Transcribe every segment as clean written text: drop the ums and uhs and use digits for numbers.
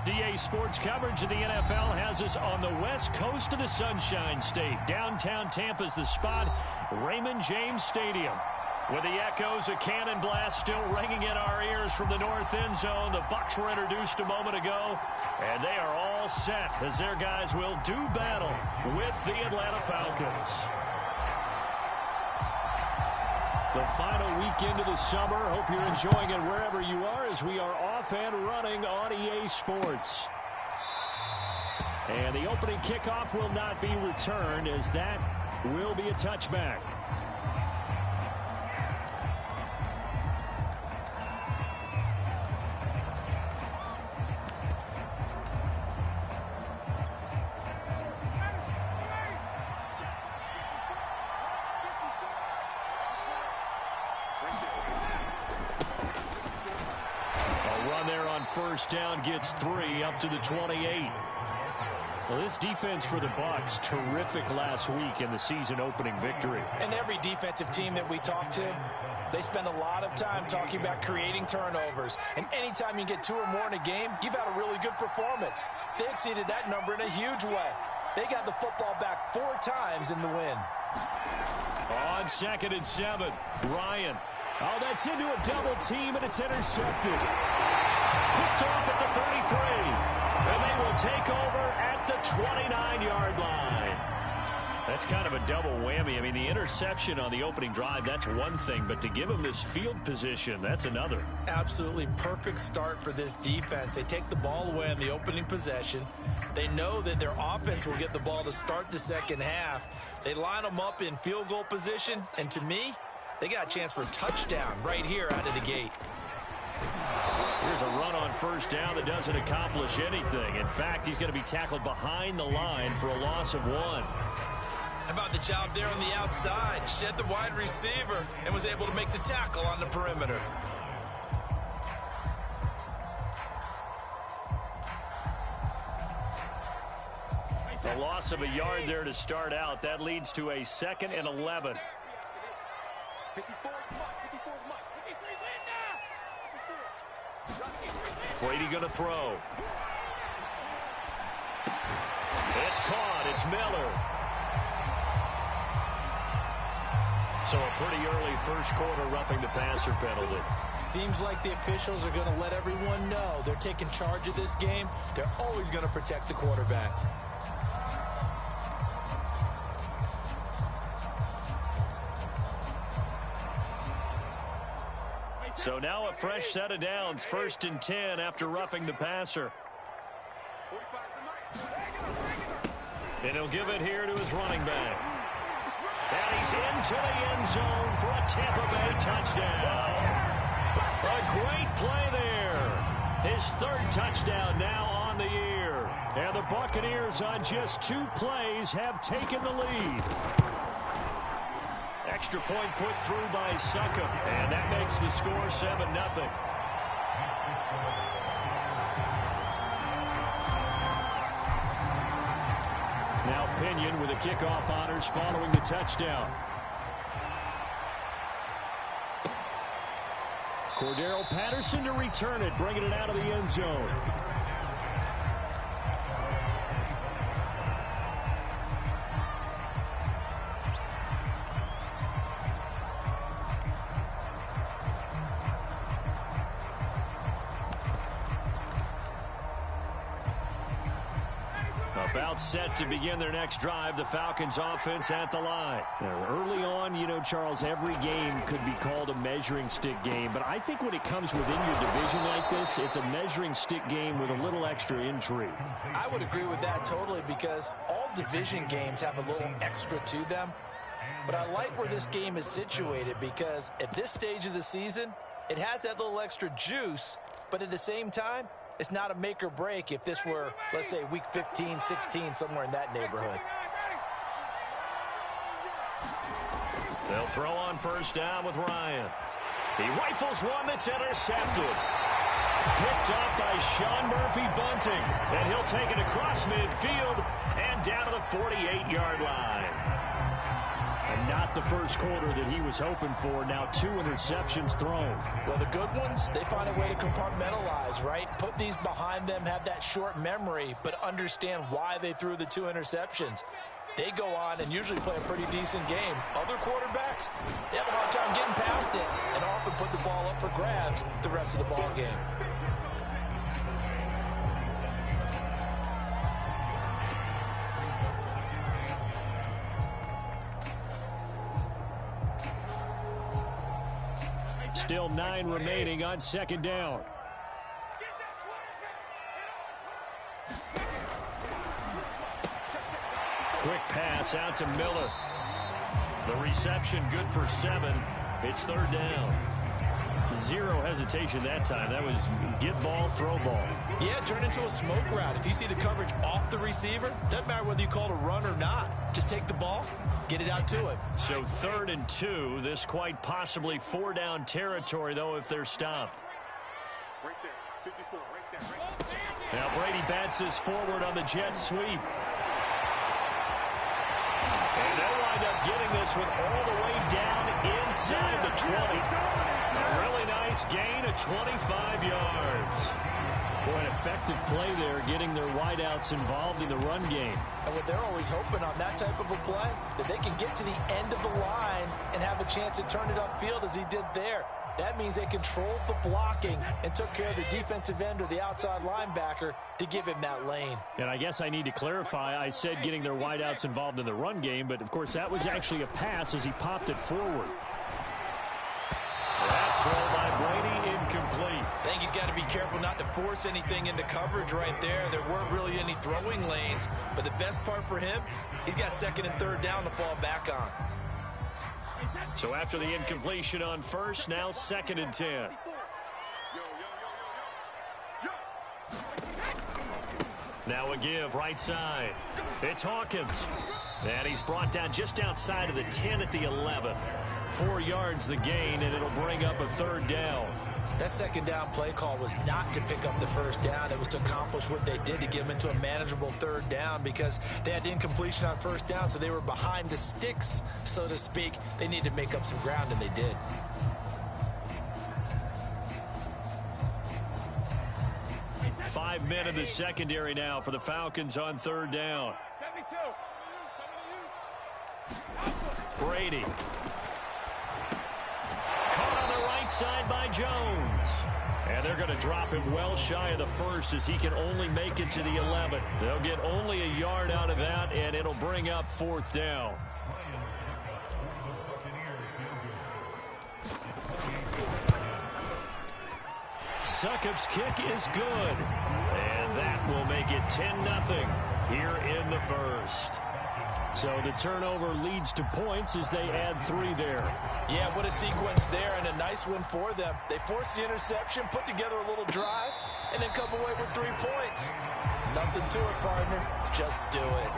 DA Sports coverage of the NFL has us on the west coast of the Sunshine State. Downtown Tampa's the spot, Raymond James Stadium. With the echoes of cannon blast still ringing in our ears from the north end zone, the Bucs were introduced a moment ago, and they are all set as their guys will do battle with the Atlanta Falcons. The final weekend of the summer. Hope you're enjoying it wherever you are as we are off and running on EA Sports. And the opening kickoff will not be returned as that will be a touchback. First down gets 3 up to the 28. Well, this defense for the Bucs, terrific last week in the season opening victory. And every defensive team that we talk to, they spend a lot of time talking about creating turnovers. And anytime you get 2 or more in a game, you've had a really good performance. They exceeded that number in a huge way. They got the football back 4 times in the win. On 2nd and 7, Ryan. Oh, that's into a double team, and it's intercepted. Picked off at the 33, and they will take over at the 29-yard line. That's kind of a double whammy. I mean, the interception on the opening drive, that's one thing, but to give them this field position, that's another. Absolutely perfect start for this defense. They take the ball away on the opening possession. They know that their offense will get the ball to start the second half. They line them up in field goal position, and to me, they got a chance for a touchdown right here out of the gate. Here's a run on first down that doesn't accomplish anything. In fact, he's going to be tackled behind the line for a loss of 1. How about the job there on the outside? Shed the wide receiver and was able to make the tackle on the perimeter. A loss of a yard there to start out. That leads to a 2nd and 11. Brady going to throw. It's caught. It's Miller. So a pretty early first quarter roughing the passer penalty. Seems like the officials are going to let everyone know they're taking charge of this game. They're always going to protect the quarterback. So now a fresh set of downs, 1st and 10 after roughing the passer. And he'll give it here to his running back. And he's into the end zone for a Tampa Bay touchdown. A great play there. His 3rd touchdown now on the year. And the Buccaneers on just 2 plays have taken the lead. Extra point put through by Succop, and that makes the score 7-0. Now Pinion with the kickoff honors following the touchdown. Cordero Patterson to return it, bringing it out of the end zone. About set to begin their next drive, the Falcons offense at the line. Now, early on, you know, Charles, every game could be called a measuring stick game, but I think when it comes within your division like this, it's a measuring stick game with a little extra intrigue. I would agree with that totally because all division games have a little extra to them. But I like where this game is situated because at this stage of the season, it has that little extra juice, but at the same time, it's not a make or break if this were, let's say, week 15, 16, somewhere in that neighborhood. They'll throw on first down with Ryan. He rifles one that's intercepted. Picked up by Sean Murphy-Bunting. And he'll take it across midfield and down to the 48-yard line. And not the first quarter that he was hoping for. Now 2 interceptions thrown. Well, the good ones, they find a way to compartmentalize, right? Put these behind them, have that short memory, but understand why they threw the 2 interceptions. They go on and usually play a pretty decent game. Other quarterbacks, they have a hard time getting past it and often put the ball up for grabs the rest of the ball game. Still 9 remaining on second down. Quick pass out to Miller. The reception good for 7. It's third down. 0 hesitation that time. That was get ball, throw ball. Yeah, turn into a smoke route. If you see the coverage off the receiver, doesn't matter whether you call it a run or not. Just take the ball, get it out to him. So 3rd and 2. This quite possibly 4-down territory, though, if they're stopped. Right there, 54, right there, right there. Now Brady bounces forward on the jet sweep. And they'll wind up getting this one all the way down inside the 20. A really nice gain of 25 yards. Boy, an effective play there, getting their wideouts involved in the run game. And what they're always hoping on that type of a play, that they can get to the end of the line and have a chance to turn it upfield as he did there. That means they controlled the blocking and took care of the defensive end or the outside linebacker to give him that lane. And I guess I need to clarify, I said getting their wideouts involved in the run game, but of course that was actually a pass as he popped it forward. That throw by Brady incomplete. I think he's got to be careful not to force anything into coverage right there. There weren't really any throwing lanes, but the best part for him, he's got 2nd and 3rd down to fall back on. So after the incompletion on 1st, now 2nd and 10. Now a give right side. It's Hawkins. And he's brought down just outside of the 10 at the 11. 4 yards the gain, and it'll bring up a 3rd down. That 2nd down play call was not to pick up the 1st down. It was to accomplish what they did to get them into a manageable 3rd down because they had incompletion on 1st down, so they were behind the sticks, so to speak. They needed to make up some ground, and they did. Five men in the secondary now for the Falcons on 3rd down. Brady. Caught on the right side by Jones. And they're going to drop him well shy of the 1st as he can only make it to the 11. They'll get only a yard out of that, and it'll bring up 4th down. Succop's kick is good. And that will make it 10-0 here in the 1st. So the turnover leads to points as they add 3 there. Yeah, what a sequence there, and a nice one for them. They forced the interception, put together a little drive, and then come away with 3 points. Nothing to it, partner. Just do it.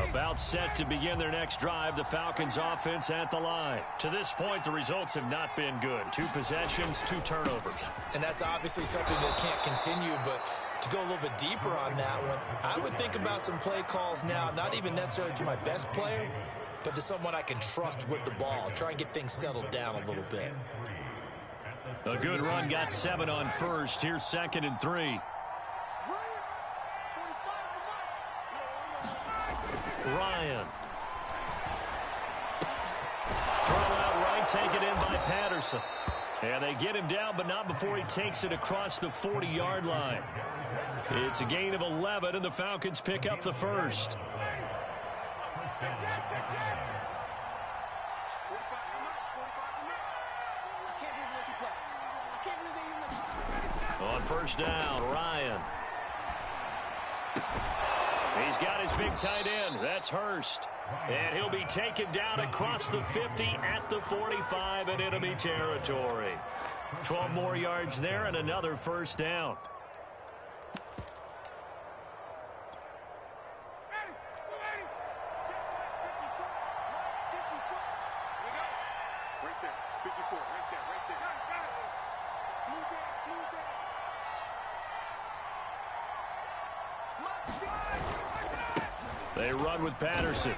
About set to begin their next drive, the Falcons offense at the line. To this point, the results have not been good. 2 possessions, 2 turnovers. And that's obviously something that can't continue, but to go a little bit deeper on that one, I would think about some play calls now, not even necessarily to my best player, but to someone I can trust with the ball. Try and get things settled down a little bit. A good run, got 7 on 1st. Here's 2nd and 3. Ryan. Throw out right, taken in by Patterson. And they get him down, but not before he takes it across the 40-yard line. It's a gain of 11, and the Falcons pick up the 1st. On 1st down, Ryan. He's got his big tight end. That's Hurst. And he'll be taken down across the 50 at the 45 in enemy territory. 12 more yards there and another 1st down. 54, right there, right there. They run with Patterson.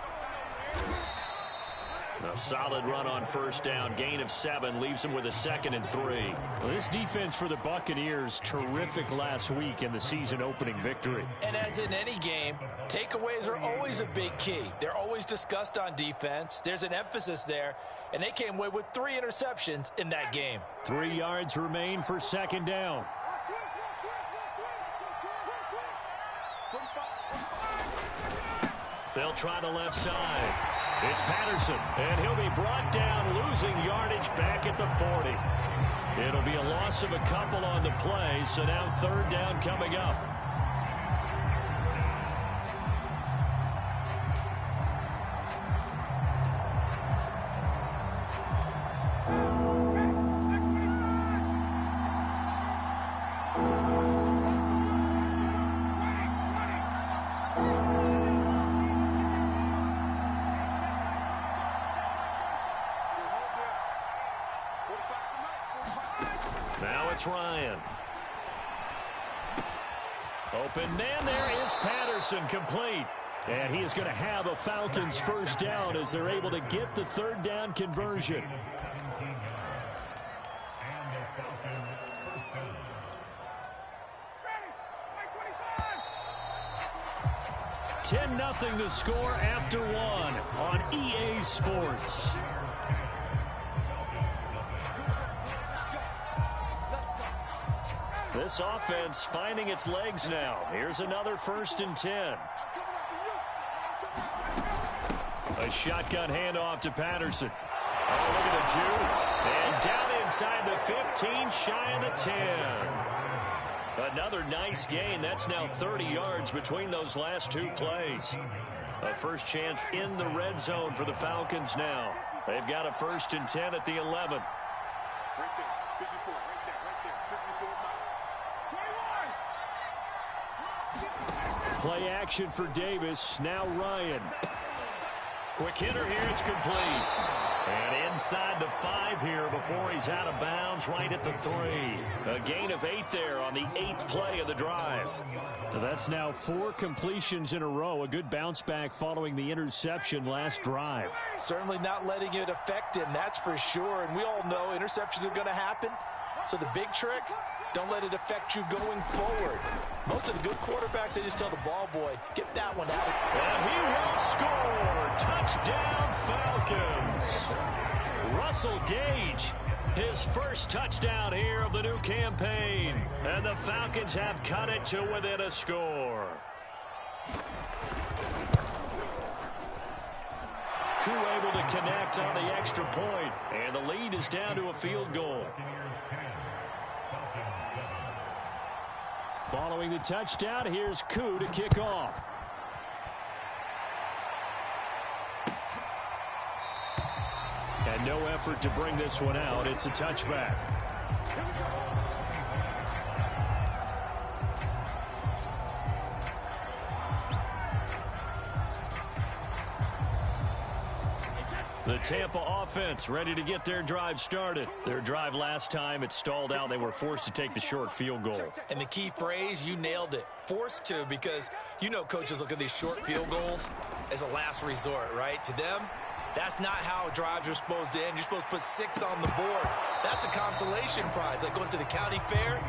A solid run on first down. Gain of 7 leaves them with a 2nd and 3. Well, this defense for the Buccaneers, terrific last week in the season-opening victory. And as in any game, takeaways are always a big key. They're always discussed on defense. There's an emphasis there, and they came away with 3 interceptions in that game. 3 yards remain for 2nd down. They'll try the left side. It's Patterson, and he'll be brought down, losing yardage back at the 40. It'll be a loss of a couple on the play, so now 3rd down coming up. Now it's Ryan. Open man, there is Patterson, complete. And he is going to have a Falcons first down as they're able to get the 3rd down conversion. Ten 0 the score after 1 on EA Sports. This offense finding its legs now. Here's another 1st and 10. A shotgun handoff to Patterson. Oh, look at the juke. And down inside the 15, shy of the 10. Another nice gain. That's now 30 yards between those last 2 plays. A first chance in the red zone for the Falcons now. They've got a 1st and 10 at the 11. Right there, 54, right there, right there, 54. Play action for Davis. Now Ryan. Quick hitter here. It's complete. And inside the 5 here before he's out of bounds, right at the 3. A gain of 8 there on the 8th play of the drive. So that's now 4 completions in a row. A good bounce back following the interception last drive. Certainly not letting it affect him, that's for sure. And we all know interceptions are going to happen. So the big trick, don't let it affect you going forward. Most of the good quarterbacks, they just tell the ball boy, get that one out. And he will score. Touchdown, Falcons. Russell Gage, his first touchdown here of the new campaign. And the Falcons have cut it to within a score. Crew able to connect on the extra point, and the lead is down to a field goal. Following the touchdown, here's Koo to kick off. And no effort to bring this one out. It's a touchback. The Tampa offense ready to get their drive started. Their drive last time, it stalled out. They were forced to take the short field goal. And the key phrase, you nailed it, forced to, because you know coaches look at these short field goals as a last resort, right? To them, that's not how drives are supposed to end. You're supposed to put 6 on the board. That's a consolation prize. Like going to the county fair,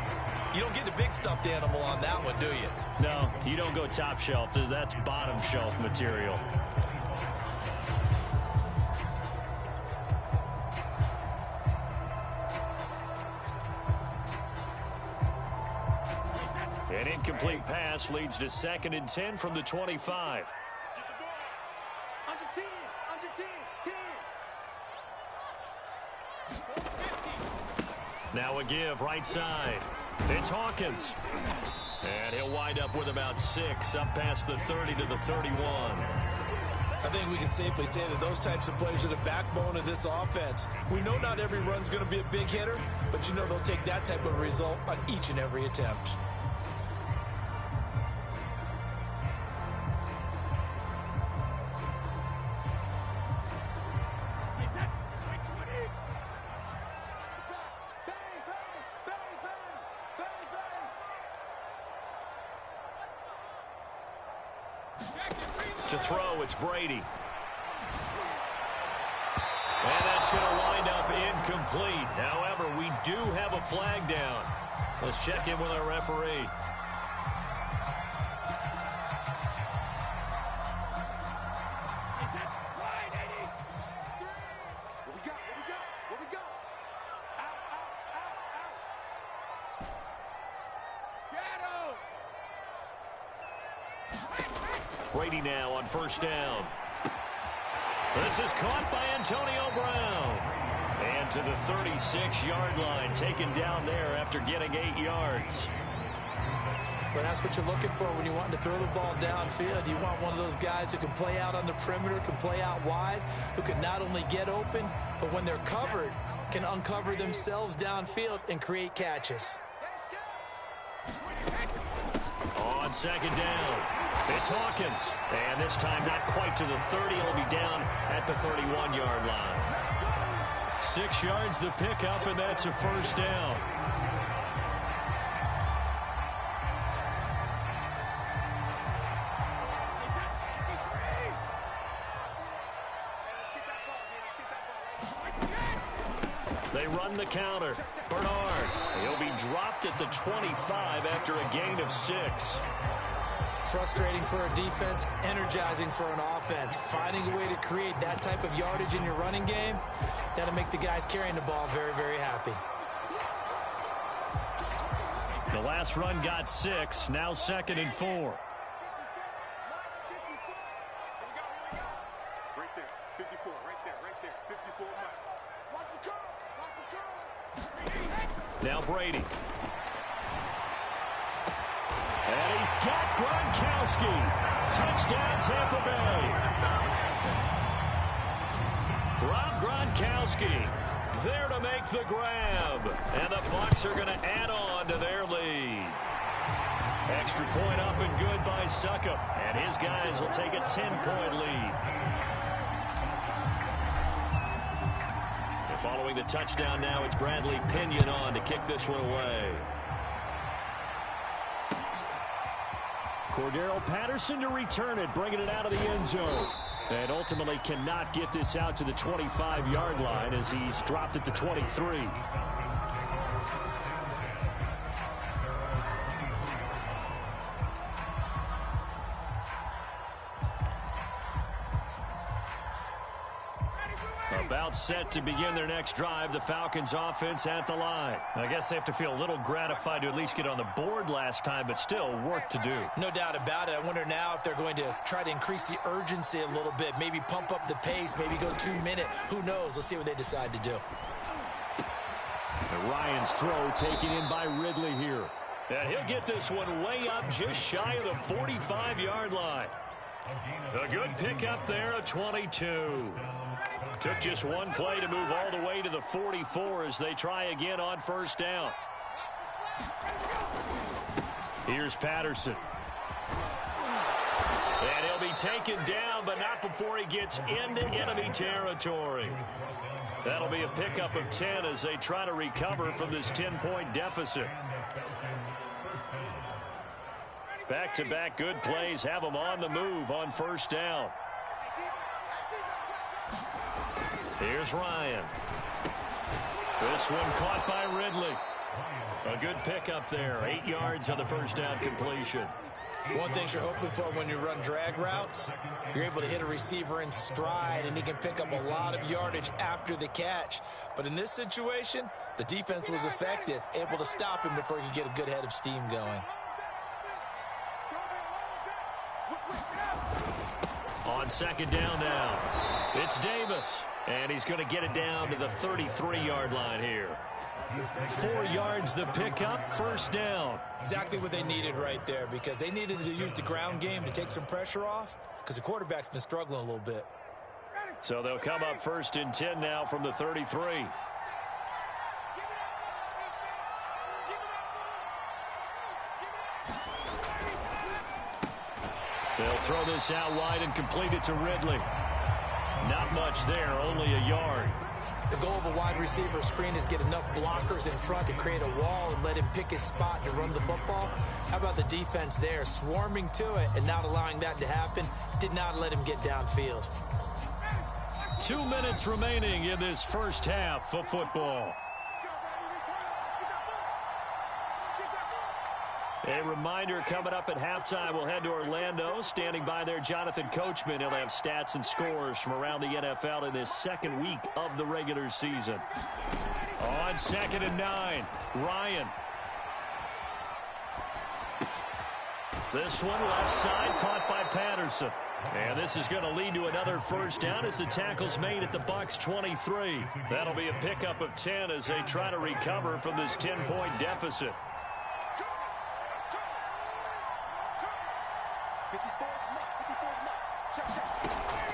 you don't get the big stuffed animal on that one, do you? No, you don't go top shelf. That's bottom shelf material. An incomplete pass leads to 2nd and 10 from the 25. Under 10, under 10, 10. Now a give right side. It's Hawkins. And he'll wind up with about 6 up past the 30 to the 31. I think we can safely say that those types of plays are the backbone of this offense. We know not every run's going to be a big hitter, but you know they'll take that type of result on each and every attempt. To throw, it's Brady. And that's going to wind up incomplete. However, we do have a flag down. Let's check in with our referee. Brady now on first down. This is caught by Antonio Brown. And to the 36-yard line, taken down there after getting 8 yards. But that's what you're looking for when you want to throw the ball downfield. You want one of those guys who can play out on the perimeter, can play out wide, who can not only get open, but when they're covered, can uncover themselves downfield and create catches. On second down, it's Hawkins. And this time not quite to the 30. He'll be down at the 31-yard line. 6 yards the pickup, and that's a first down. They run the counter. Bernard. He'll be dropped at the 25 after a gain of 6. Frustrating for a defense, energizing for an offense. Finding a way to create that type of yardage in your running game, that'll make the guys carrying the ball very, very happy. The last run got 6. Now 2nd and 4. Right there, 54, right there, 54. Watch the curl, Now Brady. And he's got Gronkowski. Touchdown, Tampa Bay. Rob Gronkowski there to make the grab. And the Bucs are going to add on to their lead. Extra point up and good by Succop. And his guys will take a 10-point lead. And following the touchdown now, it's Bradley Pinion on to kick this one away. Cordero Patterson to return it, bringing it out of the end zone. And ultimately cannot get this out to the 25-yard line as he's dropped at the 23. About set to begin their next drive, the Falcons offense at the line. I guess they have to feel a little gratified to at least get on the board last time, but still work to do. No doubt about it. I wonder now if they're going to try to increase the urgency a little bit, maybe pump up the pace, maybe go 2-minute. Who knows? Let's see what they decide to do. And Ryan's throw taken in by Ridley here. And he'll get this one way up just shy of the 45-yard line. A good pickup there, a 22. Took just one play to move all the way to the 44 as they try again on first down. Here's Patterson. And he'll be taken down, but not before he gets into enemy territory. That'll be a pickup of 10 as they try to recover from this 10-point deficit. Back-to-back good plays have them on the move on first down. Here's Ryan. This one caught by Ridley. A good pickup there. 8 yards on the first down completion. One thing you're hoping for when you run drag routes, you're able to hit a receiver in stride, and he can pick up a lot of yardage after the catch. But in this situation, the defense was effective, able to stop him before he could get a good head of steam going. On second down now, it's Davis. And he's going to get it down to the 33-yard line here. 4 yards the pickup, first down. Exactly what they needed right there, because they needed to use the ground game to take some pressure off, because the quarterback's been struggling a little bit. So they'll come up 1st and 10 now from the 33. They'll throw this out wide and complete it to Ridley. Not much there, only a yard. The goal of a wide receiver screen is get enough blockers in front to create a wall and let him pick his spot to run the football. How about the defense there, swarming to it and not allowing that to happen? Did not let him get downfield. 2 minutes remaining in this first half of football. A reminder, coming up at halftime, we'll head to Orlando. Standing by there, Jonathan Coachman. He'll have stats and scores from around the NFL in this second week of the regular season. On 2nd and 9, Ryan. This one left side, caught by Patterson. And this is going to lead to another first down as the tackle's made at the Bucs 23. That'll be a pickup of 10 as they try to recover from this 10-point deficit.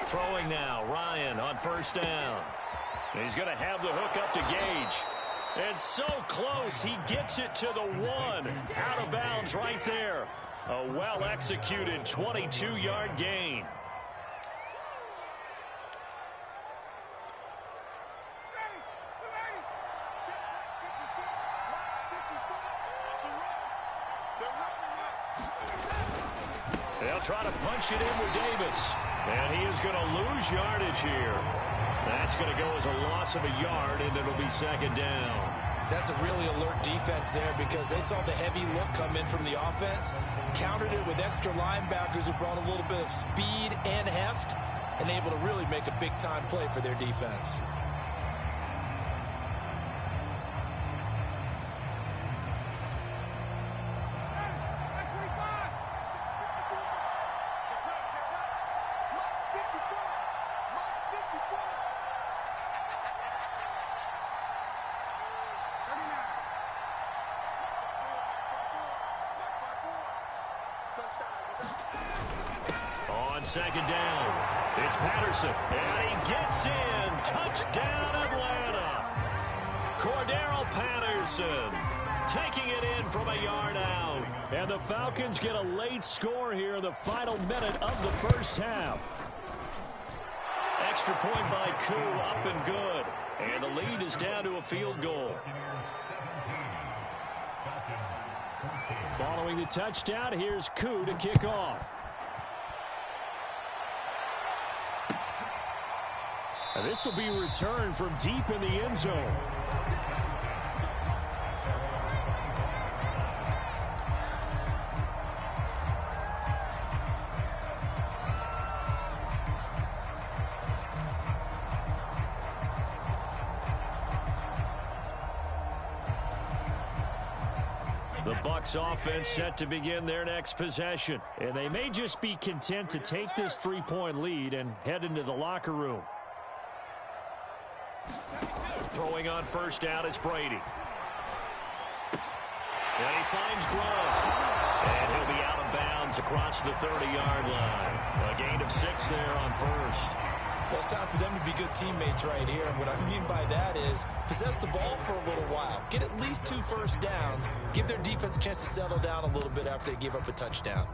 Throwing now, Ryan on first down. He's going to have the hook up to Gage. And so close, he gets it to the 1. Out of bounds right there. A well-executed 22-yard gain. They'll try to punch it in with Davis. And he is going to lose yardage here. That's going to go as a loss of a yard, and it'll be second down. That's a really alert defense there because they saw the heavy look come in from the offense, countered it with extra linebackers who brought a little bit of speed and heft, and able to really make a big-time play for their defense. On second down, it's Patterson, and he gets in. Touchdown, Atlanta. Cordero Patterson taking it in from a yard out. And the Falcons get a late score here in the final minute of the first half. Extra point by Koo, up and good. And the lead is down to a field goal. Following the touchdown, here's Koo to kick off. And this will be returned from deep in the end zone. The Bucs offense set to begin their next possession. And they may just be content to take this 3-point lead and head into the locker room. Throwing on first down is Brady. And he finds Gronk. And he'll be out of bounds across the 30-yard line. A gain of 6 there on first. Well, it's time for them to be good teammates right here. And what I mean by that is possess the ball for a little while. Get at least 2 first downs. Give their defense a chance to settle down a little bit after they give up a touchdown.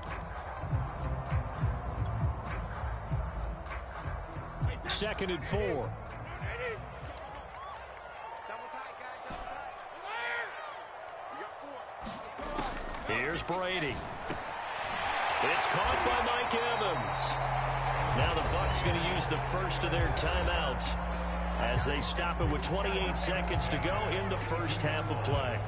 Second and 4. Here's Brady. It's caught by Mike Evans. Now the Bucs going to use the first of their timeouts as they stop it with 28 seconds to go in the first half of play.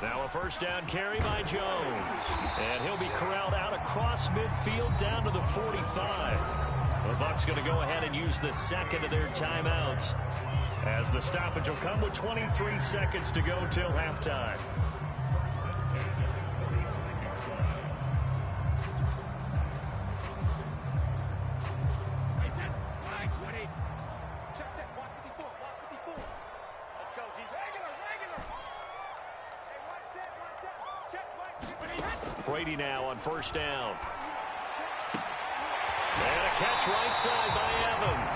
Now a first down carry by Jones. And he'll be corralled out across midfield down to the 45. The Bucs going to go ahead and use the second of their timeouts as the stoppage will come with 23 seconds to go till halftime. Brady now on first down. And a catch right side by Evans.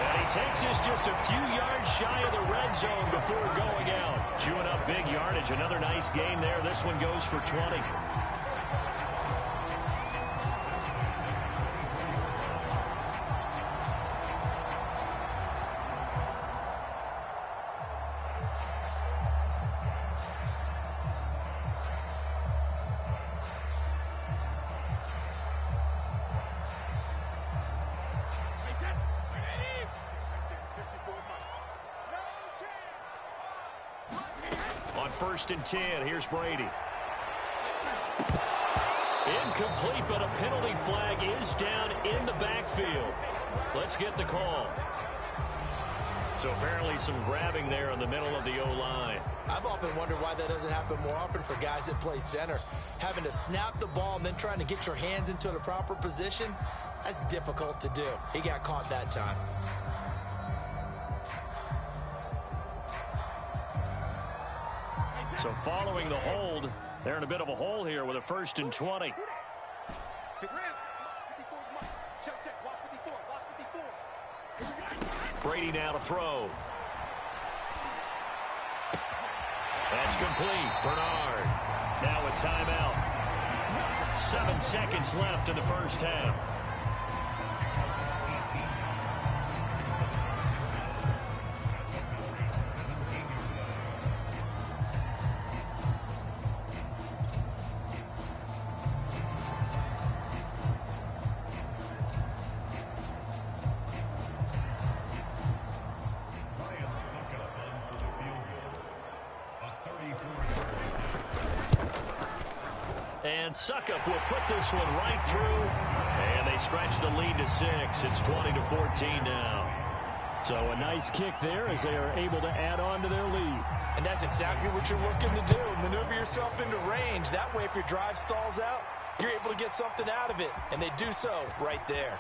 And he takes us just a few yards shy of the red zone before going out. Chewing up big yardage. Another nice gain there. This one goes for 20. On 1st and 10, here's Brady. Incomplete, but a penalty flag is down in the backfield. Let's get the call. So apparently some grabbing there in the middle of the O-line. I've often wondered why that doesn't happen more often for guys that play center. Having to snap the ball and then trying to get your hands into the proper position, that's difficult to do. He got caught that time. So following the hold, they're in a bit of a hole here with a 1st and 20. Brady now to throw. That's complete. Bernard now a timeout. 7 seconds left in the first half. And Suckup will put this one right through. And they stretch the lead to 6. It's 20-14 now. So a nice kick there as they are able to add on to their lead. And that's exactly what you're looking to do. Maneuver yourself into range. That way, if your drive stalls out, you're able to get something out of it. And they do so right there.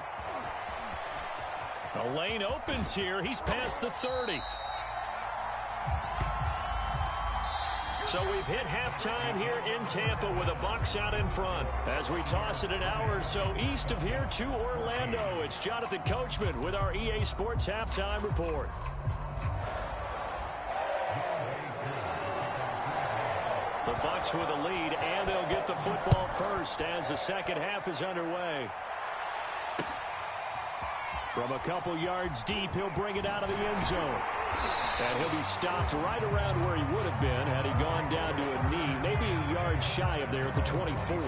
The lane opens here. He's past the 30. So we've hit halftime here in Tampa with the Bucs out in front. As we toss it an hour or so east of here to Orlando, it's Jonathan Coachman with our EA Sports Halftime Report. The Bucs with a lead, and they'll get the football first as the second half is underway. From a couple yards deep, he'll bring it out of the end zone. And he'll be stopped right around where he would have been had he gone down to a knee, maybe a yard shy of there at the 24.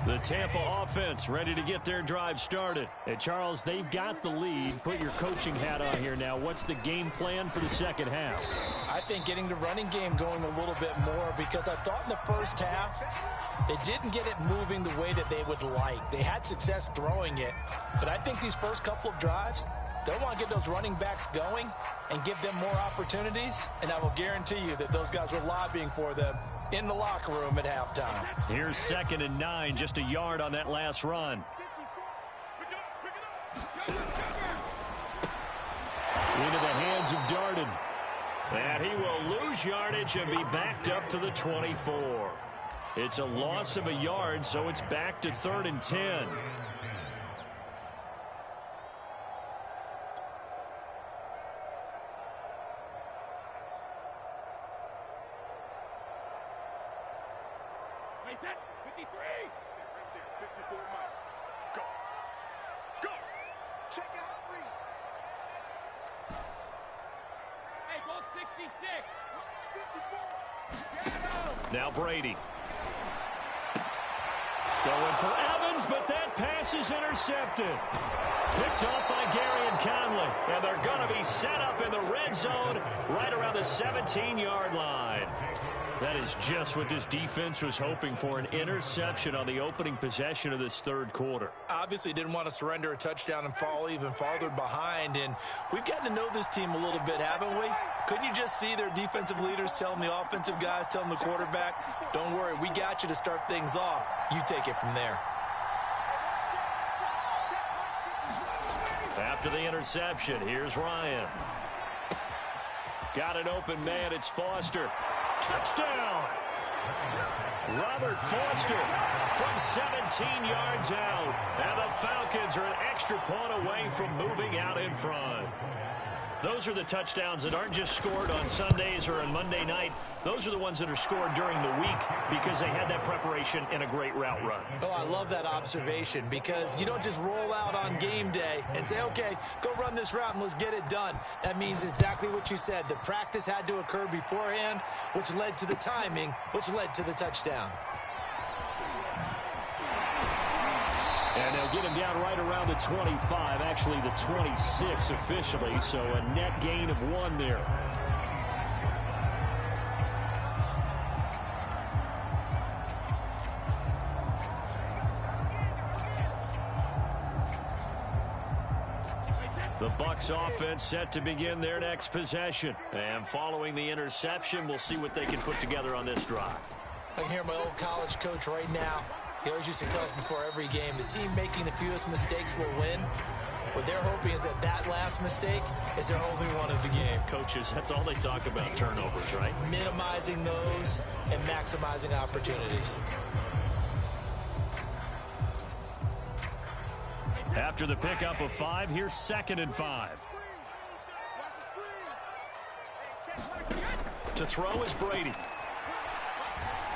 The Tampa offense ready to get their drive started. And Charles, they've got the lead. Put your coaching hat on here now. What's the game plan for the second half? I think getting the running game going a little bit more, because I thought in the first half they didn't get it moving the way that they would like. They had success throwing it, but I think these first couple of drives, they want to get those running backs going and give them more opportunities, and I will guarantee you that those guys were lobbying for them in the locker room at halftime. Here's 2nd and 9, just a yard on that last run. Into the hands of Darden. And he will lose yardage and be backed up to the 24. It's a loss of a yard, so it's back to 3rd and 10. Now Brady. Going for Evans, but that pass is intercepted. Picked off by Gary and Conley. And they're going to be set up in the red zone right around the 17-yard line. That is just what this defense was hoping for, an interception on the opening possession of this third quarter. Obviously didn't want to surrender a touchdown and fall even farther behind, and we've gotten to know this team a little bit, haven't we? Couldn't you just see their defensive leaders telling the offensive guys, telling the quarterback, don't worry, we got you to start things off. You take it from there. After the interception, here's Ryan. Got an open man. It's Foster. Touchdown! Robert Foster from 17 yards out. And the Falcons are an extra point away from moving out in front. Those are the touchdowns that aren't just scored on Sundays or on Monday night. Those are the ones that are scored during the week because they had that preparation in a great route run. Oh, I love that observation because you don't just roll out on game day and say, okay, go run this route and let's get it done. That means exactly what you said. The practice had to occur beforehand, which led to the timing, which led to the touchdown. And they'll get him down right around the 25, actually the 26 officially, so a net gain of 1 there. The Bucs offense set to begin their next possession. And following the interception, we'll see what they can put together on this drive. I can hear my old college coach right now. He always used to tell us before every game, the team making the fewest mistakes will win. What they're hoping is that that last mistake is their only one of the game. Coaches, that's all they talk about, turnovers, right? Minimizing those and maximizing opportunities. After the pickup of 5, here's 2nd and 5. To throw is Brady.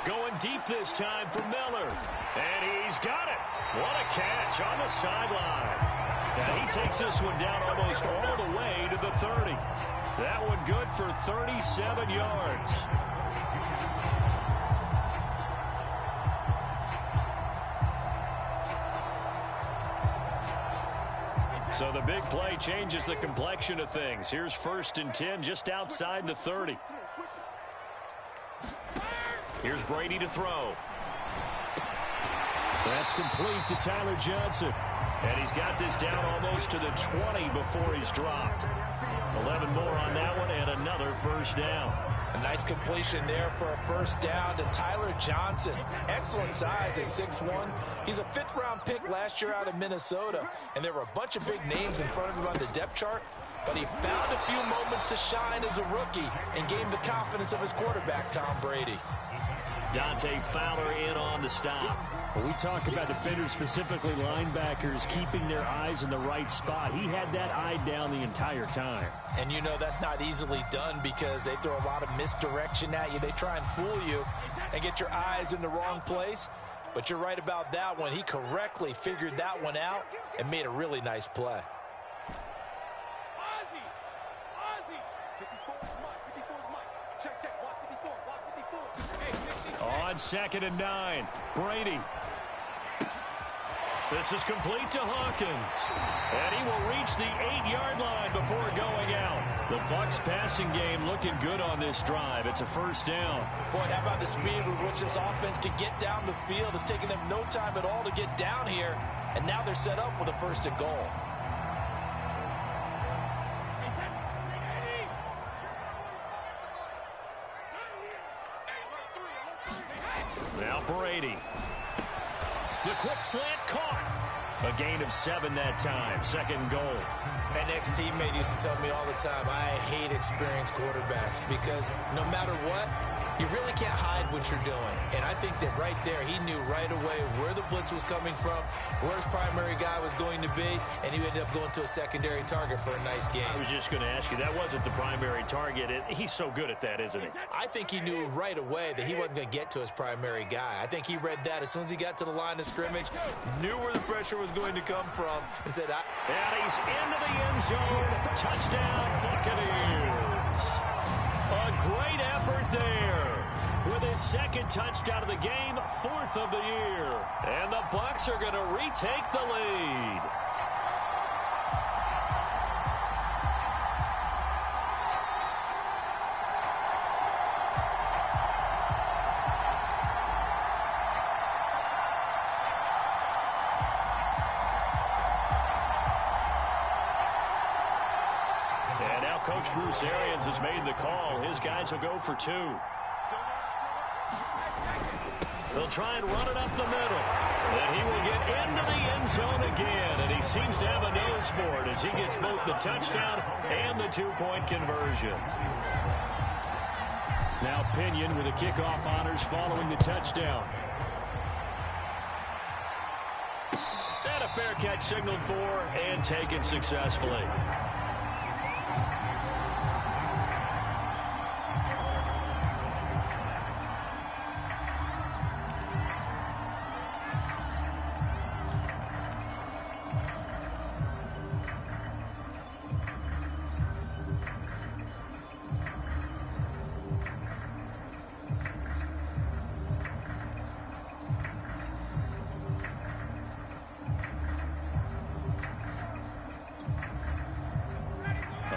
Going deep this time for Miller. And he's got it. What a catch on the sideline. Now he takes this one down almost all the way to the 30. That one good for 37 yards. So the big play changes the complexion of things. Here's 1st and 10 just outside the 30. Here's Brady to throw. That's complete to Tyler Johnson. And he's got this down almost to the 20 before he's dropped. 11 more on that one and another 1st down. A nice completion there for a 1st down to Tyler Johnson. Excellent size at 6'1". He's a 5th-round pick last year out of Minnesota. And there were a bunch of big names in front of him on the depth chart. But he found a few moments to shine as a rookie and gained the confidence of his quarterback, Tom Brady. Dante Fowler in on the stop. When we talk about defenders, specifically linebackers, keeping their eyes in the right spot, he had that eye down the entire time. And you know that's not easily done because they throw a lot of misdirection at you. They try and fool you and get your eyes in the wrong place. But you're right about that one. He correctly figured that one out and made a really nice play. On 2nd and 9, Brady. This is complete to Hawkins. And he will reach the 8-yard line before going out. The Bucs passing game looking good on this drive. It's a 1st down. Boy, how about the speed with which this offense can get down the field? It's taken them no time at all to get down here. And now they're set up with a 1st and goal. Now Brady. The quick slant caught. A gain of 7 that time. 2nd goal. An ex-teammate used to tell me all the time, I hate experienced quarterbacks because no matter what, you really can't hide what you're doing. And I think that right there, he knew right away where the blitz was coming from, where his primary guy was going to be, and he ended up going to a secondary target for a nice game. I was just going to ask you, that wasn't the primary target. He's so good at that, isn't he? I think he knew right away that he wasn't going to get to his primary guy. I think he read that as soon as he got to the line of scrimmage, knew where the pressure was going to come from, and said, and he's into the end zone. Touchdown, Buccaneers. A great effort there. With his 2nd touchdown of the game, 4th of the year. And the Bucs are going to retake the lead. And now Coach Bruce Arians has made the call. His guys will go for 2. They'll try and run it up the middle. And he will get into the end end zone again, and he seems to have a nose for it as he gets both the touchdown and the two-point conversion. Now Pinion with the kickoff honors following the touchdown. And a fair catch signaled for and taken successfully.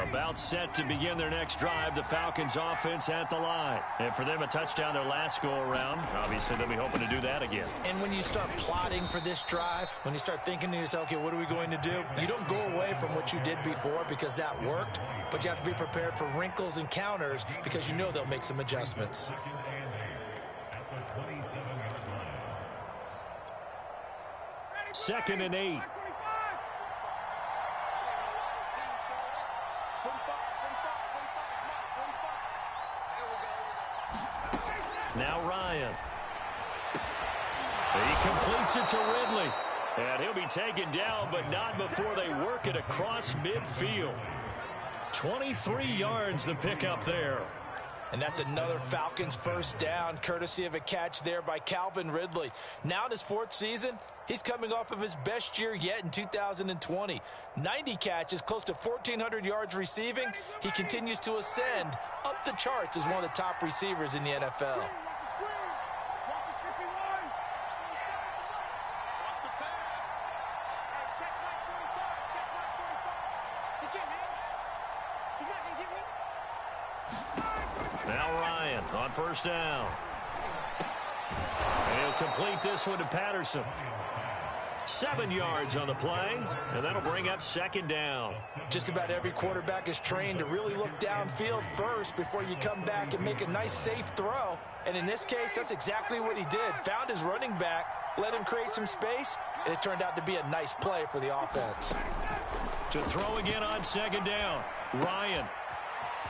About set to begin their next drive. The Falcons offense at the line. And for them, a touchdown their last go-around. Obviously, they'll be hoping to do that again. And when you start plotting for this drive, when you start thinking to yourself, okay, what are we going to do? You don't go away from what you did before because that worked, but you have to be prepared for wrinkles and counters because you know they'll make some adjustments. Second and 8. Now Ryan. He completes it to Ridley. And he'll be taken down, but not before they work it across midfield. 23 yards the pickup there. And that's another Falcons first down, courtesy of a catch there by Calvin Ridley. Now in his fourth season, he's coming off of his best year yet in 2020. 90 catches, close to 1,400 yards receiving. He continues to ascend up the charts as one of the top receivers in the NFL. Now Ryan on first down. And he'll complete this one to Patterson. 7 yards on the play, and that'll bring up second down. Just about every quarterback is trained to really look downfield first before you come back and make a nice, safe throw. And in this case, that's exactly what he did. Found his running back, let him create some space, and it turned out to be a nice play for the offense. To throw again on second down. Ryan.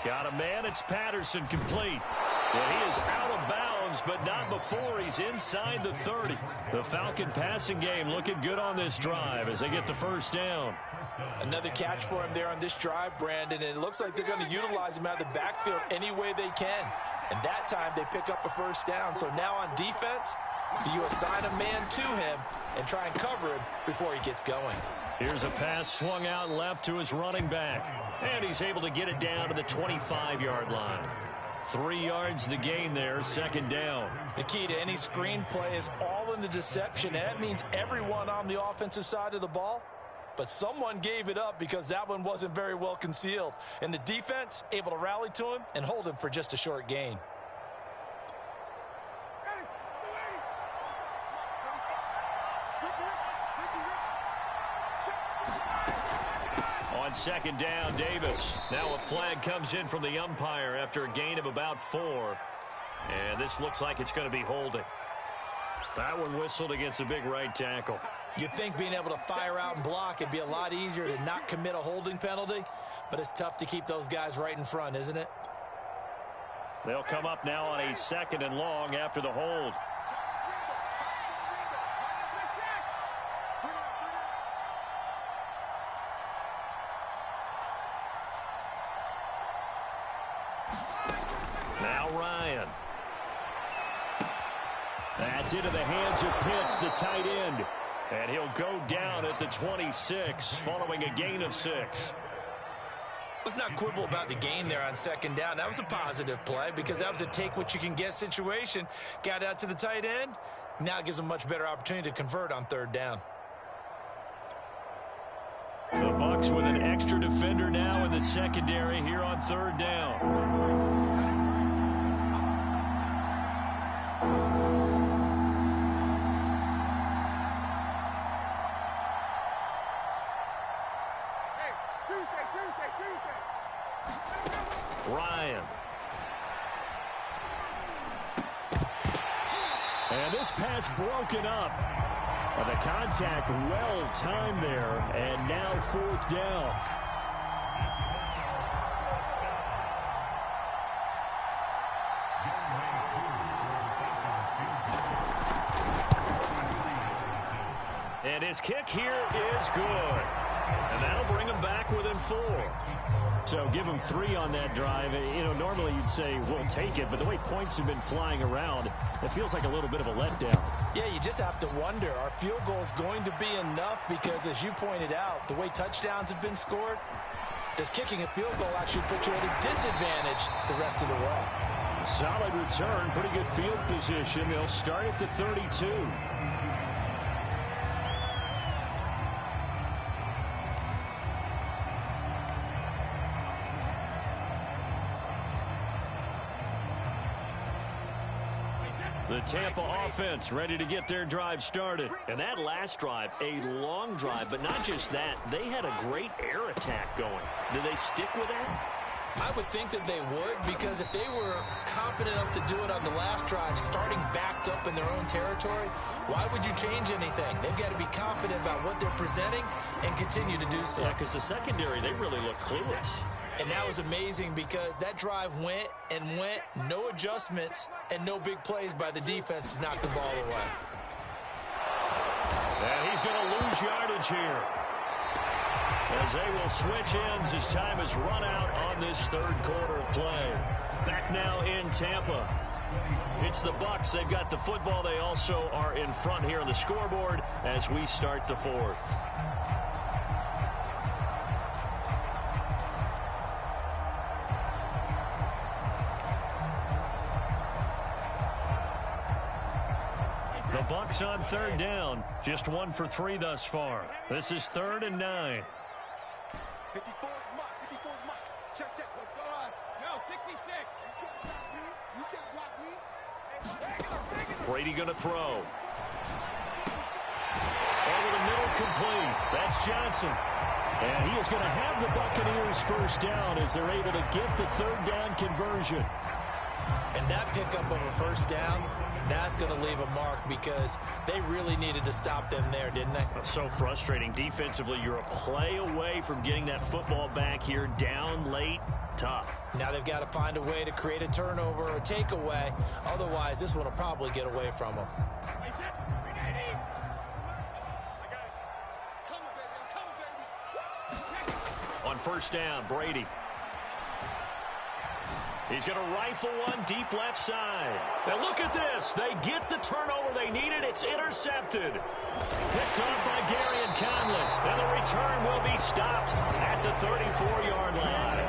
Got a man. It's Patterson complete. And he is out of bounds, but not before he's inside the 30. The Falcon passing game looking good on this drive as they get the first down. Another catch for him there on this drive, Brandon, and it looks like they're going to utilize him out of the backfield any way they can. And that time they pick up a first down. So now on defense, you assign a man to him and try and cover him before he gets going. Here's a pass swung out left to his running back. And he's able to get it down to the 25-yard line. 3 yards the gain there, second down. The key to any screen play is all in the deception. And that means everyone on the offensive side of the ball. But someone gave it up because that one wasn't very well concealed. And the defense able to rally to him and hold him for just a short gain. On second down, Davis. Now a flag comes in from the umpire after a gain of about 4. And this looks like it's going to be holding. That one whistled against a big right tackle. You'd think being able to fire out and block, it'd be a lot easier to not commit a holding penalty. But it's tough to keep those guys right in front, isn't it? They'll come up now on a second and long after the hold. Now Ryan. That's into the hands of Pitts, the tight end. And he'll go down at the 26 following a gain of 6. Let's not quibble about the gain there on second down. That was a positive play because that was a take-what-you-can-get situation. Got out to the tight end. Now it gives them a much better opportunity to convert on third down. The Bucs with an extra defender now in the secondary here on third down. Ryan. And this pass broken up. The contact well timed there, and now 4th down. And his kick here is good. And that'll bring him back within 4. So give him 3 on that drive. You know, normally you'd say we'll take it, but the way points have been flying around, it feels like a little bit of a letdown. Yeah, you just have to wonder, are field goals going to be enough? Because as you pointed out, the way touchdowns have been scored, does kicking a field goal actually put you at a disadvantage the rest of the way? Solid return, pretty good field position. They'll start at the 32. The Tampa offense ready to get their drive started. And that last drive, a long drive, but not just that. They had a great air attack going. Do they stick with that? I would think that they would, because if they were confident enough to do it on the last drive, starting backed up in their own territory, why would you change anything? They've got to be confident about what they're presenting and continue to do so. Yeah, because the secondary, they really look clueless. And that was amazing because that drive went and went, no adjustments, and no big plays by the defense to knock the ball away. And he's going to lose yardage here, as they will switch ends as time has run out on this 3rd quarter of play. Back now in Tampa. It's the Bucs. They've got the football. They also are in front here on the scoreboard as we start the 4th. The Bucs on 3rd down. Just 1 for 3 thus far. This is 3rd and 9. 54 is mark. 54 is mark. Check, check. What's going on? No, 66. You can't block me. Brady going to throw. Over the middle, complete. That's Johnson. And he is going to have the Buccaneers 1st down as they're able to get the 3rd down conversion. And that pickup of a 1st down, that's going to leave a mark because they really needed to stop them there, didn't they? So frustrating. Defensively, you're a play away from getting that football back here down late. Tough. Now they've got to find a way to create a turnover or a takeaway. Otherwise, this one will probably get away from them. On 1st down, Brady. He's going to rifle one deep left side. Now look at this. They get the turnover they needed. It's intercepted. Picked off by Gary and Conley. And the return will be stopped at the 34-yard line.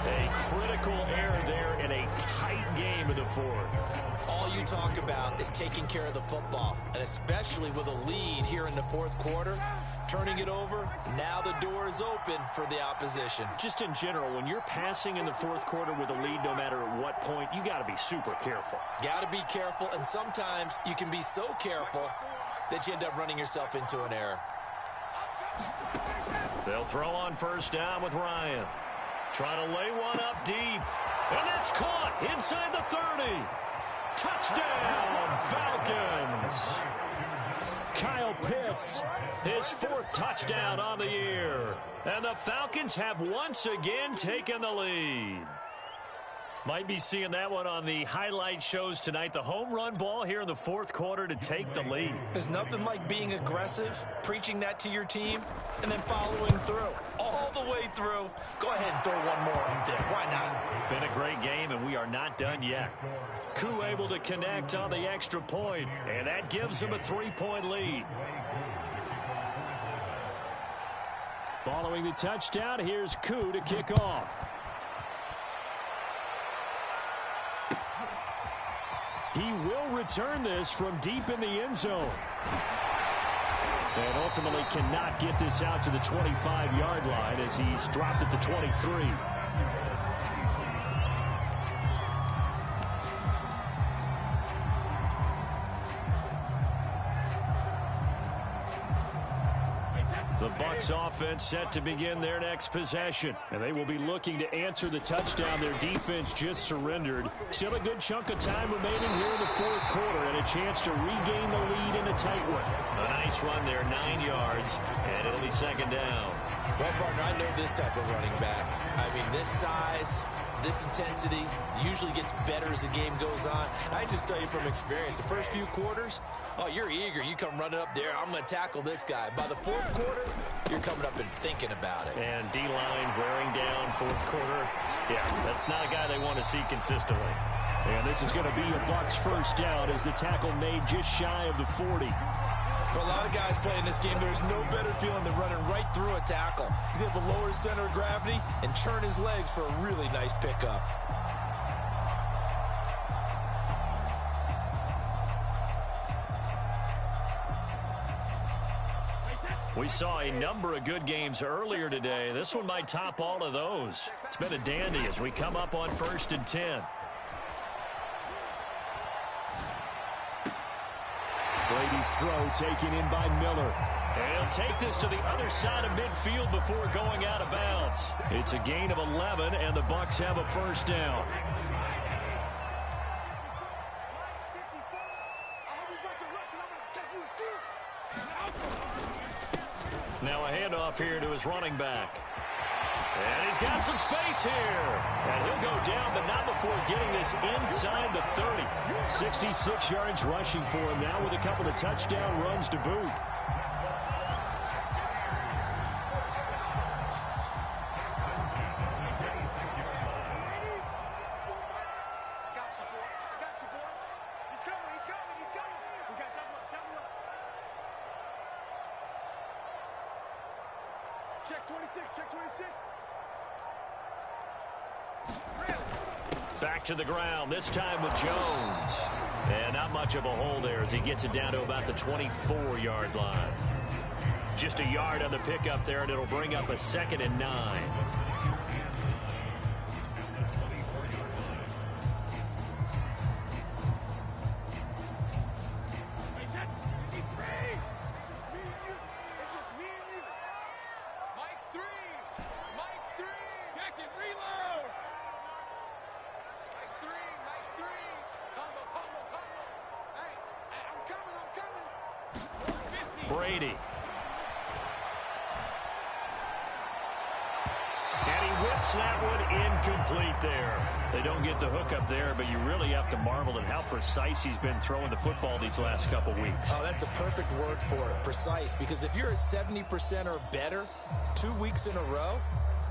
A critical error there in a tight game in the 4th. All you talk about is taking care of the football, and especially with a lead here in the 4th quarter. Turning it over, now the door is open for the opposition. Just in general, when you're passing in the 4th quarter with a lead, no matter at what point, you got to be super careful. Got to be careful, and sometimes you can be so careful that you end up running yourself into an error. They'll throw on 1st down with Ryan. Trying to lay one up deep. And that's caught inside the 30. Touchdown, Falcons. Kyle Pitts, his 4th touchdown on the year. And the Falcons have once again taken the lead. Might be seeing that one on the highlight shows tonight. The home run ball here in the 4th quarter to take the lead. There's nothing like being aggressive, preaching that to your team, and then following through. All the way through. Go ahead and throw one more up there. Why not? Been a great game, and we are not done yet. Koo able to connect on the extra point, and that gives him a 3-point lead. Following the touchdown, here's Koo to kick off. He will return this from deep in the end zone. And ultimately cannot get this out to the 25-yard line as he's dropped at the 23. The Bucs offense set to begin their next possession. And they will be looking to answer the touchdown their defense just surrendered. Still a good chunk of time remaining here in the fourth quarter and a chance to regain the lead in a tight one. A nice run there, 9 yards, and it'll be second down. Well, partner, I know this type of running back. I mean, this size, this intensity usually gets better as the game goes on. And I just tell you from experience, the first few quarters, oh, you're eager. You come running up there, I'm going to tackle this guy. By the fourth quarter, you're coming up and thinking about it. And D-line wearing down fourth quarter. Yeah, that's not a guy they want to see consistently. And this is going to be a Bucs first down as the tackle made just shy of the 40. For a lot of guys playing this game, there's no better feeling than running right through a tackle. He's able to lower his center of gravity and churn his legs for a really nice pickup. We saw a number of good games earlier today. This one might top all of those. It's been a dandy as we come up on 1st and 10. Brady's throw taken in by Miller. And he'll take this to the other side of midfield before going out of bounds. It's a gain of 11, and the Bucs have a first down. Now a handoff here to his running back. And he's got some space here. And he'll go down, but not before getting this inside the 30. 66 yards rushing for him now with a couple of touchdown runs to boot. Check 26, check 26. Back to the ground, this time with Jones. And not much of a hole there as he gets it down to about the 24-yard line. Just a yard on the pickup there, and it'll bring up a 2nd and 9. Brady. And he whips that one incomplete there. They don't get the hook up there, but you really have to marvel at how precise he's been throwing the football these last couple weeks. Oh, that's the perfect word for it, precise. Because if you're at 70% or better 2 weeks in a row,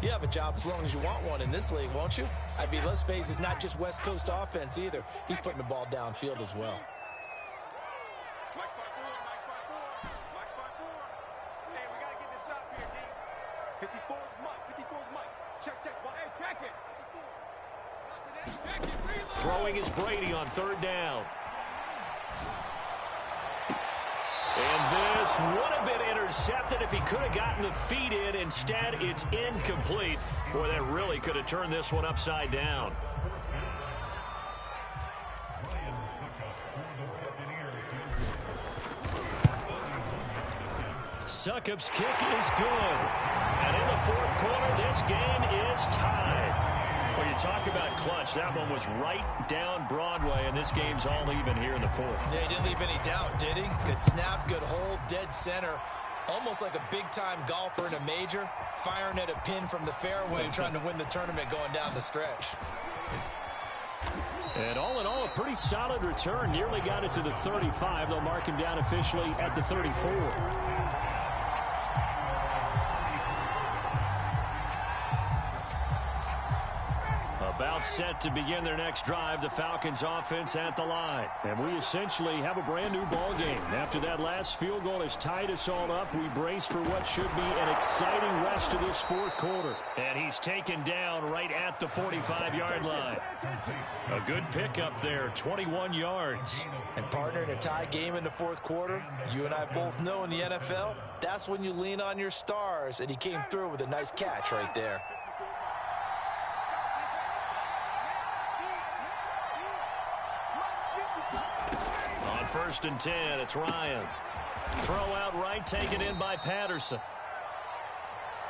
you have a job as long as you want one in this league, won't you? I mean, let's face it, it's not just West Coast offense either. He's putting the ball downfield as well. Throwing is Brady on 3rd down. And this would have been intercepted if he could have gotten the feet in. Instead, it's incomplete. Boy, that really could have turned this one upside down. Succop's kick is good. And in the fourth quarter, this game is tied. Well, you talk about clutch. That one was right down Broadway, and this game's all even here in the fourth. Yeah, he didn't leave any doubt, did he? Good snap, good hold, dead center. Almost like a big-time golfer in a major, firing at a pin from the fairway, trying to win the tournament going down the stretch. And all in all, a pretty solid return. Nearly got it to the 35. They'll mark him down officially at the 34. About set to begin their next drive, the Falcons offense at the line. And we essentially have a brand new ball game. After that last field goal has tied us all up, we brace for what should be an exciting rest of this fourth quarter. And he's taken down right at the 45-yard line. A good pickup there, 21 yards. And partner, in a tie game in the fourth quarter, you and I both know in the NFL, that's when you lean on your stars. And he came through with a nice catch right there. On 1st and 10, it's Ryan. Throw out right, taken in by Patterson.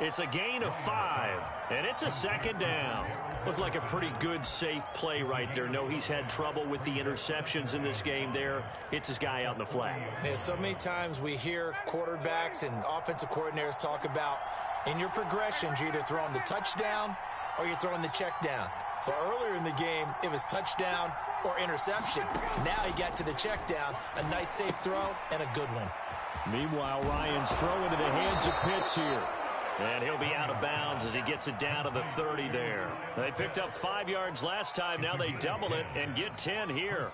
It's a gain of 5, and it's a second down. Looked like a pretty good, safe play right there. No, he's had trouble with the interceptions in this game there. Hits his guy out in the flat. Yeah, so many times we hear quarterbacks and offensive coordinators talk about in your progressions, you're either throwing the touchdown or you're throwing the check down. But earlier in the game, it was touchdown or interception. Now he got to the check down, a nice safe throw, and a good one. Meanwhile, Ryan's throw into the hands of Pitts here. And he'll be out of bounds as he gets it down to the 30 there. They picked up 5 yards last time. Now they double it and get 10 here.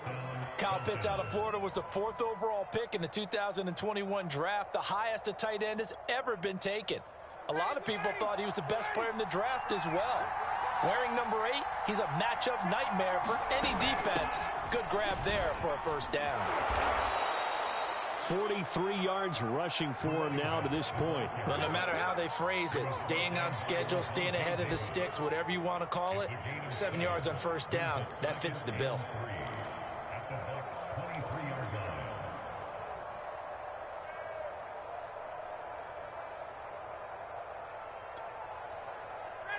Kyle Pitts out of Florida was the 4th overall pick in the 2021 draft, the highest a tight end has ever been taken. A lot of people thought he was the best player in the draft as well. Wearing number 8, he's a matchup nightmare for any defense. Good grab there for a first down. 43 yards rushing for him now to this point. Well, no matter how they phrase it, staying on schedule, staying ahead of the sticks, whatever you want to call it, 7 yards on first down, that fits the bill.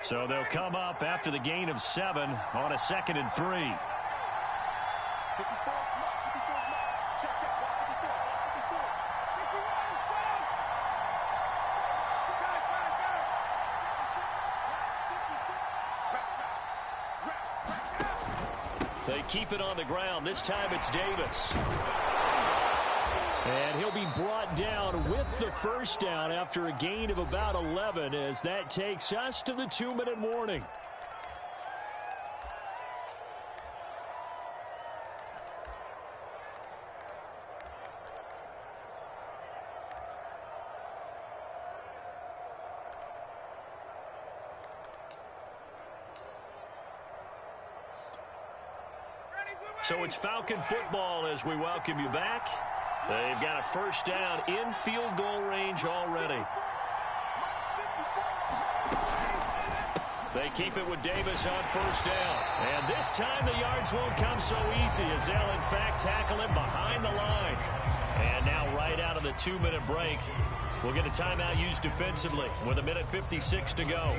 So they'll come up after the gain of 7 on a 2nd and 3. They keep it on the ground. This time it's Davis. And he'll be brought down with the first down after a gain of about 11 as that takes us to the 2-minute warning. So it's Falcon football as we welcome you back. They've got a first down in field goal range already. They keep it with Davis on first down. And this time the yards won't come so easy as they'll in fact tackle him behind the line. And now right out of the 2-minute break, we'll get a timeout used defensively with 1:56 to go.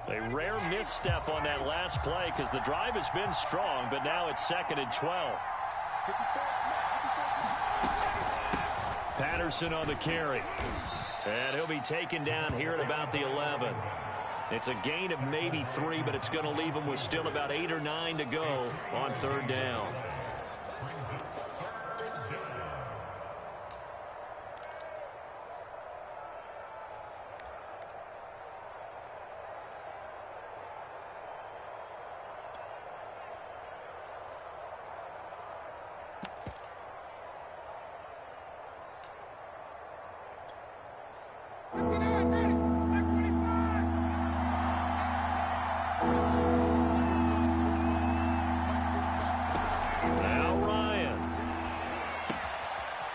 A rare misstep on that last play because the drive has been strong, but now it's 2nd and 12. Patterson on the carry. And he'll be taken down here at about the 11. It's a gain of maybe 3, but it's going to leave him with still about 8 or 9 to go on 3rd down.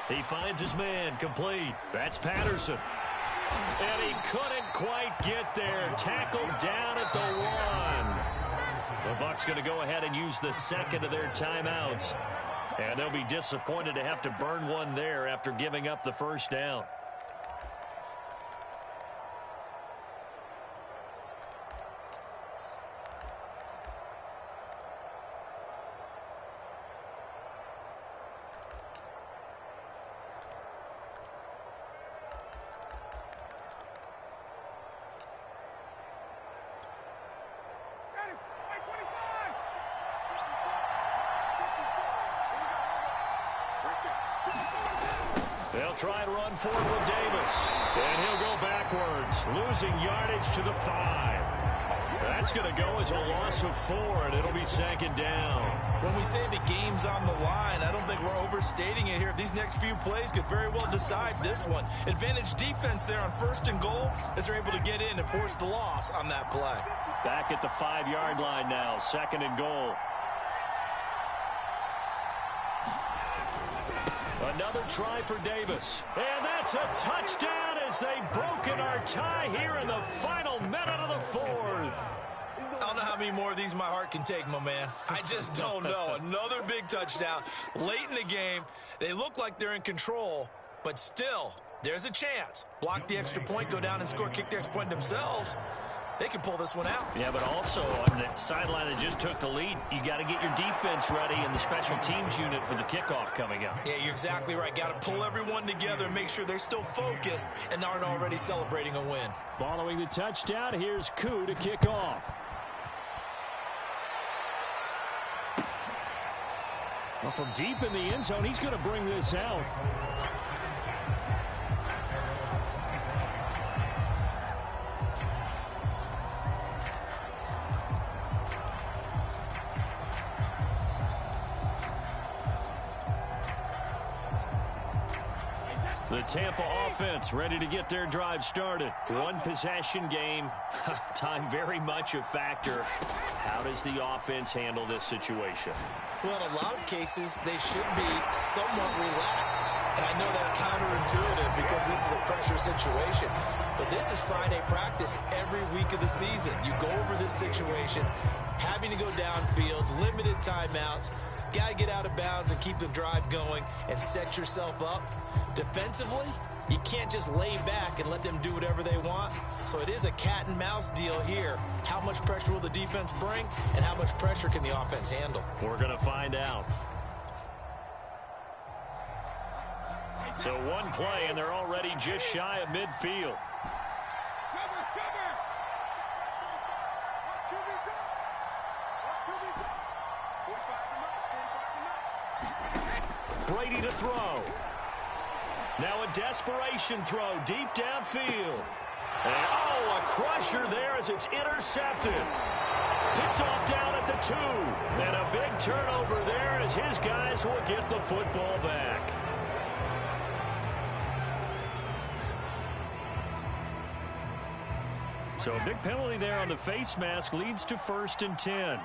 He finds his man complete. That's Patterson. And he couldn't quite get there. Tackled down at the 1. The Bucs going to go ahead and use the 2nd of their timeouts. And they'll be disappointed to have to burn one there after giving up the first down. They'll try and run forward with Davis. And he'll go backwards, losing yardage to the 5. That's going to go as a loss of 4, and it'll be 2nd down. When we say the game's on the line, I don't think we're overstating it here. These next few plays could very well decide this one. Advantage defense there on 1st and goal as they're able to get in and force the loss on that play. Back at the 5-yard line now, 2nd and goal. Another try for Davis. And that's a touchdown as they've broken our tie here in the final minute of the fourth. I don't know how many more of these my heart can take, my man. I just don't know. Another big touchdown late in the game. They look like they're in control, but still, there's a chance. Block the extra point, go down and score, kick the extra point themselves. They can pull this one out. Yeah, but also on the sideline that just took the lead, you got to get your defense ready and the special teams unit for the kickoff coming up. Yeah, you're exactly right. Got to pull everyone together and make sure they're still focused and aren't already celebrating a win. Following the touchdown, here's Koo to kick off. Well, from deep in the end zone, he's going to bring this out. The Tampa offense ready to get their drive started. One possession game. Time very much a factor. How does the offense handle this situation? Well, in a lot of cases, they should be somewhat relaxed. And I know that's counterintuitive because this is a pressure situation. But this is Friday practice every week of the season. You go over this situation, having to go downfield, limited timeouts, got to get out of bounds and keep the drive going and set yourself up. Defensively, you can't just lay back and let them do whatever they want. So it is a cat and mouse deal here. How much pressure will the defense bring, and how much pressure can the offense handle? We're going to find out. So one play, and they're already just shy of midfield. Brady to throw. Now a desperation throw deep downfield. And a crusher there as it's intercepted. Picked off down at the 2. And a big turnover there as his guys will get the football back. So a big penalty there on the face mask leads to 1st and 10.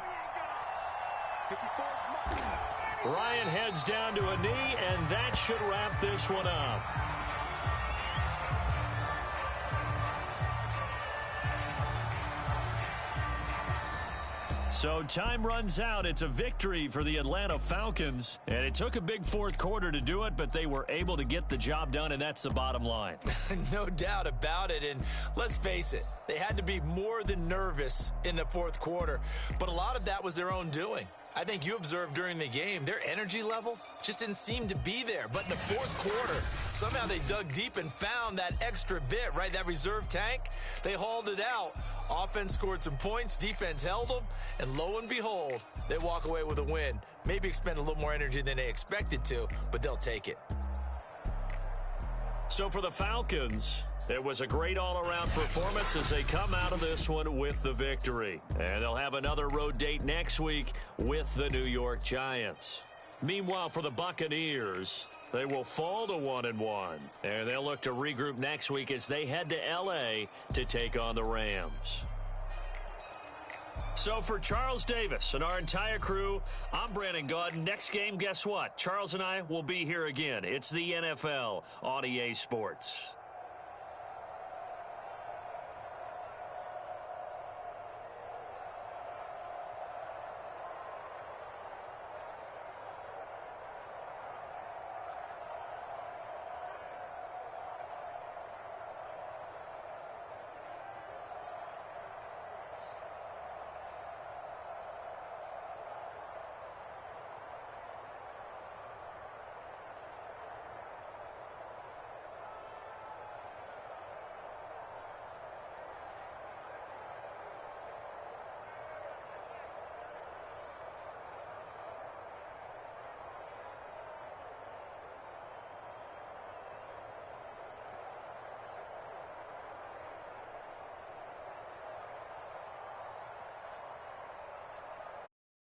Ryan heads down to a knee, and that should wrap this one up. So time runs out. It's a victory for the Atlanta Falcons. And it took a big fourth quarter to do it, but they were able to get the job done, and that's the bottom line. No doubt about it. And let's face it, they had to be more than nervous in the fourth quarter. But a lot of that was their own doing. I think you observed during the game, their energy level just didn't seem to be there. But in the fourth quarter, somehow they dug deep and found that extra bit, right? That reserve tank. They hauled it out. Offense scored some points. Defense held them. And lo and behold, they walk away with a win. Maybe expend a little more energy than they expected to, but they'll take it. So for the Falcons, it was a great all-around performance as they come out of this one with the victory. And they'll have another road date next week with the New York Giants. Meanwhile, for the Buccaneers, they will fall to 1-1. And they'll look to regroup next week as they head to L.A. to take on the Rams. So for Charles Davis and our entire crew, I'm Brandon Gaudin. Next game, guess what? Charles and I will be here again. It's the NFL on EA Sports.